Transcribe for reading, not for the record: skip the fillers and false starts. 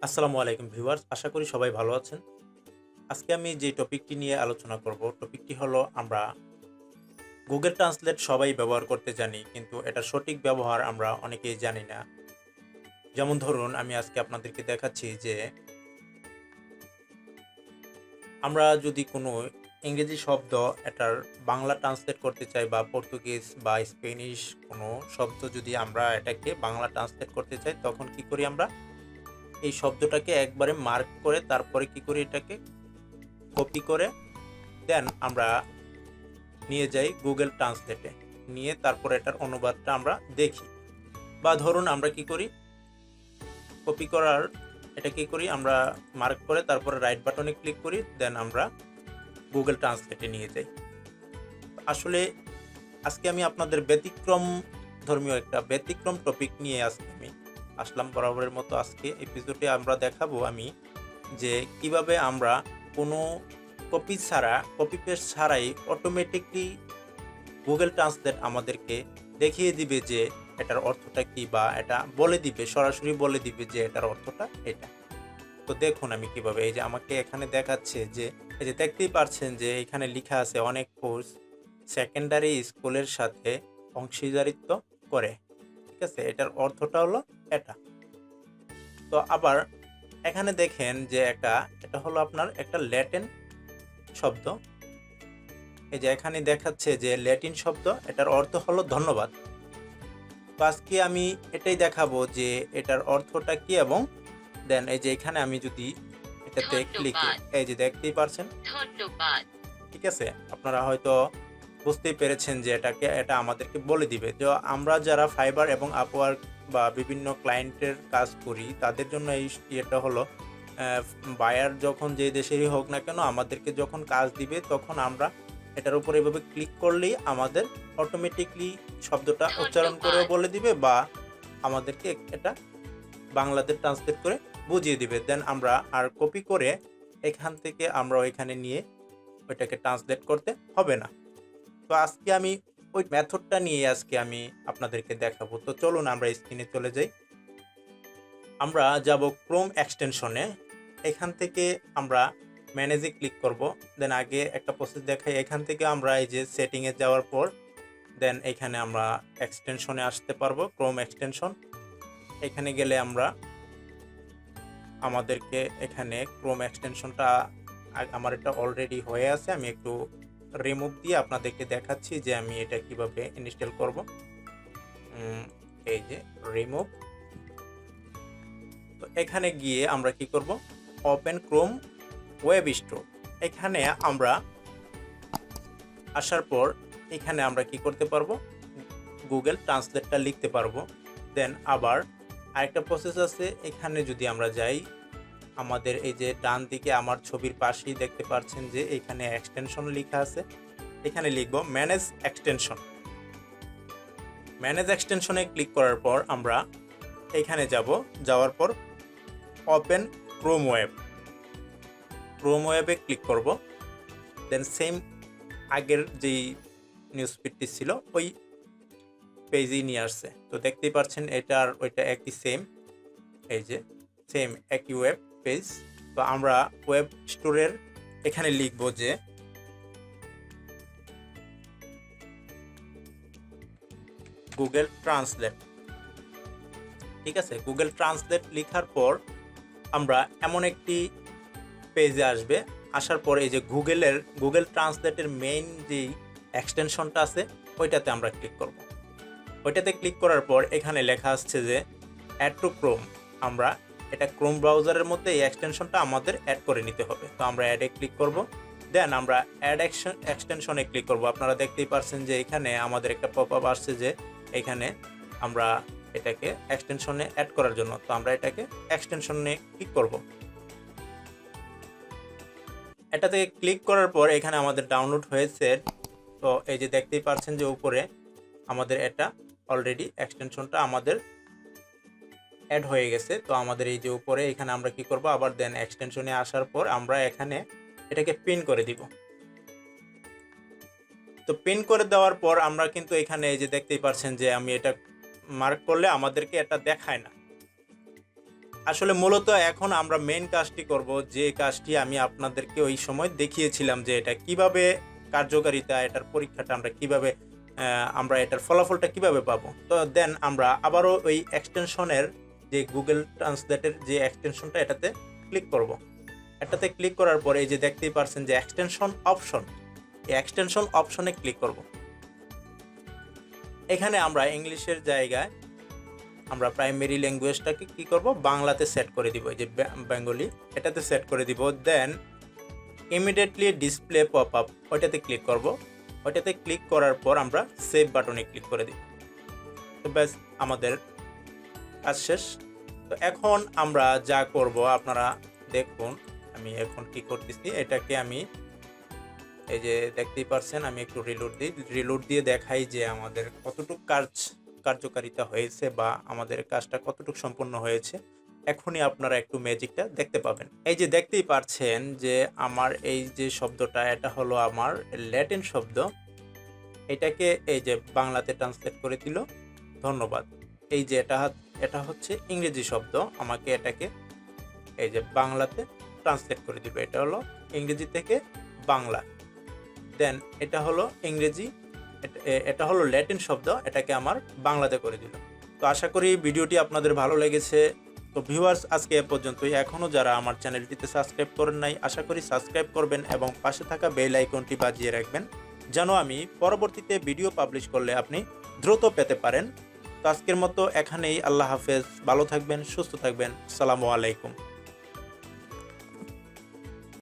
আসসালামু আলাইকুম ভিউয়ার্স, আশা করি সবাই ভালো আছেন। আজকে আমি যে টপিকটি নিয়ে আলোচনা করব, টপিকটি হলো আমরা গুগল ট্রান্সলেট সবাই ব্যবহার করতে জানি, কিন্তু এটার সঠিক ব্যবহার আমরা অনেকেই জানি না। যেমন ধরুন, আমি আজকে আপনাদেরকে দেখাচ্ছি যে আমরা যদি কোনো ইংরেজি শব্দ এটার বাংলা ট্রান্সলেট করতে চাই বা পর্তুগিজ বা স্প্যানিশ কোনো শব্দ যদি আমরা এটাকে বাংলা ট্রান্সলেট করতে চাই, তখন কি করি আমরা এই শব্দটাকে একবারে মার্ক করে তারপরে কি করি এটাকে কপি করে দেন আমরা নিয়ে যাই গুগল ট্রান্সলেটে, নিয়ে তারপর এটার অনুবাদটা আমরা দেখি। বা ধরুন আমরা কি করি, কপি করার এটা কি করি আমরা মার্ক করে তারপরে রাইট বাটনে ক্লিক করি, দেন আমরা গুগল ট্রান্সলেটে নিয়ে যাই। আসলে আজকে আমি আপনাদের একটা ব্যতিক্রম টপিক নিয়ে আজকে আমি আসলাম। বরাবরের মতো আজকে এপিসোডে আমরা দেখাবো আমি যে কিভাবে আমরা কোনো কপি পেস্ট ছাড়াই অটোমেটিকলি গুগল ট্রান্সলেট আমাদেরকে দেখিয়ে দিবে যে এটার অর্থটা কি, বা এটা বলে দিবে, সরাসরি বলে দিবে যে এটার অর্থটা এটা। তো দেখুন আমি কিভাবে, এই যে আমাকে এখানে দেখাচ্ছে যে এই যে দেখতেই পারছেন যে এখানে লেখা আছে অনেক কোর্স সেকেন্ডারি স্কুলের সাথে অংশীদারিত্ব করে। ঠিক আছে, এটার অর্থটা হলো এটা। তো আবার এখানে দেখেন যে এটা হলো আপনার একটা ল্যাটিন শব্দ। এই যে এখানে দেখাচ্ছে যে ল্যাটিন শব্দ, এটার অর্থ হলো ধন্যবাদ। তো আজকে আমি এটাই দেখাবো যে এটার অর্থটা কি, এবং দেন এই যে এখানে আমি যদি এটাতে ক্লিকে, এই যে দেখতেই পারছেন ধন্যবাদ। ঠিক আছে, আপনারা হয়তো বুঝতেই পেরেছেন যে এটা আমাদেরকে বলে দিবে যে আমরা যারা ফাইবার এবং আপওয়ার্ক বা বিভিন্ন ক্লায়েন্টের কাজ করি তাদের জন্য এই ইয়েটা হলো বায়ার যখন যে দেশেরই হোক না কেন আমাদেরকে যখন কাজ দিবে তখন আমরা এটার উপর এভাবে ক্লিক করলেই আমাদের অটোমেটিকলি শব্দটা উচ্চারণ করেও বলে দিবে, বা আমাদেরকে এটা বাংলাতে ট্রান্সলেট করে বুঝিয়ে দিবে। দেন আমরা আর কপি করে এখান থেকে আমরা ওইখানে নিয়ে ওইটাকে ট্রান্সলেট করতে হবে না। তো আজকে আমি ওই মেথডটা নিয়ে আজকে আমি আপনাদেরকে দেখাবো। তো চলুন আমরা স্ক্রিনে চলে যাই। আমরা যাব ক্রোম এক্সটেনশনে। এখান থেকে আমরা ম্যানেজে ক্লিক করব। দেন আগে একটা প্রসেস দেখাই, এখান থেকে আমরা এই যে সেটিংয়ে যাওয়ার পর দেন এখানে আমরা এক্সটেনশনে আসতে পারবো, ক্রোম এক্সটেনশন। এখানে গেলে আমাদেরকে এখানে ক্রোম এক্সটেনশনটা আমার এটা অলরেডি হয়ে আছে, আমি একটু রিমুভ দিয়ে আপনাদেরকে দেখাচ্ছি যে আমি এটা কিভাবে ইনস্টল করব। এই যে রিমুভ। তো এখানে গিয়ে আমরা কি করব, ওপেন ক্রোম ওয়েব স্টোর। এখানে আমরা আসার পর এখানে আমরা কি করতে পারবো, গুগল ট্রান্সলেটটা লিখতে পারবো। দেন আবার আরেকটা প্রসেস আছে, এখানে যদি আমরা যাই আমাদের এই যে ডান দিকে আমার ছবির পাশেই দেখতে পাচ্ছেন যে এখানে এক্সটেনশন লেখা আছে, এখানে লিখব ম্যানেজ এক্সটেনশন। ম্যানেজ এক্সটেনশনে ক্লিক করার পর আমরা এখানে যাওয়ার পর ওপেন ক্রোম ওয়েবে ক্লিক করব। দেন সেম আগের যেই নিউজ ফিডটি ছিল ওই পেজেই নিয়ে আসছে। তো দেখতেই পাচ্ছেন এটা আর ওইটা একই সেম, এই যে সেম একই ওয়েব পেজ। তো আমরা ওয়েব স্টোরের এখানে লিখব যে গুগল ট্রান্সলেট। ঠিক আছে, গুগল ট্রান্সলেট লেখার পর আমরা এমন একটি পেজে আসার পর এই যে গুগল ট্রান্সলেটের মেইন যেই এক্সটেনশনটা আছে ওইটাতে আমরা ক্লিক করব। ওইটাতে ক্লিক করার পর এখানে লেখা আসছে যে অ্যাড টু ক্রোম। আমরা এটা ক্রোম ব্রাউজারের মধ্যে এই এক্সটেনশনটা আমাদের অ্যাড করে নিতে হবে। তো আমরা অ্যাডে ক্লিক করব। দেন আমরা অ্যাড এক্সটেনশনে ক্লিক করব। আপনারা দেখতেই পাচ্ছেন যে এখানে আমাদের একটা পপআপ আসছে যে এখানে আমরা এটাকে এক্সটেনশনে অ্যাড করার জন্য। তো আমরা এটাকে এক্সটেনশনে ক্লিক করব। এটাতে ক্লিক করার পর এখানে আমাদের ডাউনলোড হয়েছে। তো এই যে দেখতেই পাচ্ছেন যে উপরে আমাদের এটা অলরেডি এক্সটেনশনটা আমাদের অ্যাড হয়ে গেছে। তো আমাদের এই যে উপরে এখানে আমরা কি করব, আবার দেন এক্সটেনশনে আসার পর আমরা এখানে এটাকে পিন করে দিব। তো পিন করে দেওয়ার পর আমরা কিন্তু এখানে এই যে দেখতেই পাচ্ছেন যে আমি এটা মার্ক করলে আমাদেরকে এটা দেখায় না। আসলে মূলত এখন আমরা মেইন কাজটি করব, যে কাজটি আমি আপনাদেরকে ওই সময় দেখিয়েছিলাম যে এটা কিভাবে কার্যকারিতা, এটার পরীক্ষাটা আমরা কিভাবে আমরা এটার ফলাফলটা কিভাবে পাবো। তো দেন আমরা আবারও ওই এক্সটেনশনের যে গুগল ট্রান্সলেটের যে এক্সটেনশনটা, এটাতে ক্লিক করব। এটাতে ক্লিক করার পরে এই যে দেখতেই পারছেন যে এক্সটেনশন অপশন, এই এক্সটেনশন অপশনে ক্লিক করব। এখানে আমরা ইংলিশের জায়গায় আমরা প্রাইমারি ল্যাঙ্গুয়েজটাকে কি করব, বাংলাতে সেট করে দিব, এই যে বেঙ্গলি, এটাতে সেট করে দিব। দেন ইমিডিয়েটলি ডিসপ্লে পপ আপ, ওইটাতে ক্লিক করব। ওইটাতে ক্লিক করার পর আমরা সেভ বাটনে ক্লিক করে দিব। তো ব্যাস, আমাদের কাজ শেষ। তো এখন আমরা যা করব আপনারা দেখুন, আমি এখন কি করতেছি, এটাকে আমি এই যে দেখতেই পারছেন, আমি একটু রিলোড দিয়ে দেখাই যে আমাদের কতটুকু কার্যকারিতা হয়েছে বা আমাদের কাজটা কতটুকু সম্পূর্ণ হয়েছে। এখনই আপনারা একটু ম্যাজিকটা দেখতে পাবেন। এই যে দেখতেই পারছেন যে আমার এই যে শব্দটা, এটা হলো আমার ল্যাটিন শব্দ, এটাকে এই যে বাংলাতে ট্রান্সলেট করে দিল। ধন্যবাদ। এই যে এটা হচ্ছে ইংরেজি শব্দ, আমাকে এটাকে এই যে বাংলাতে ট্রান্সলেট করে দিল। এটা হলো ইংরেজি থেকে বাংলা। দেন এটা হলো ইংরেজি, এটা হলো ল্যাটিন শব্দ, এটাকে আমার বাংলাতে করে দিল। তো আশা করি ভিডিওটি আপনাদের ভালো লেগেছে। তো ভিউয়ার্স, আজকে এ পর্যন্তই। এখনও যারা আমার চ্যানেলটিতে সাবস্ক্রাইব করেন নাই, আশা করি সাবস্ক্রাইব করবেন এবং পাশে থাকা বেল আইকনটি বাজিয়ে রাখবেন, যেন আমি পরবর্তীতে ভিডিও পাবলিশ করলে আপনি দ্রুত পেতে পারেন। তো আজকের মতো এখানেই। আল্লাহ হাফেজ, ভালো থাকবেন, সুস্থ থাকবেন। আসসালামু আলাইকুম।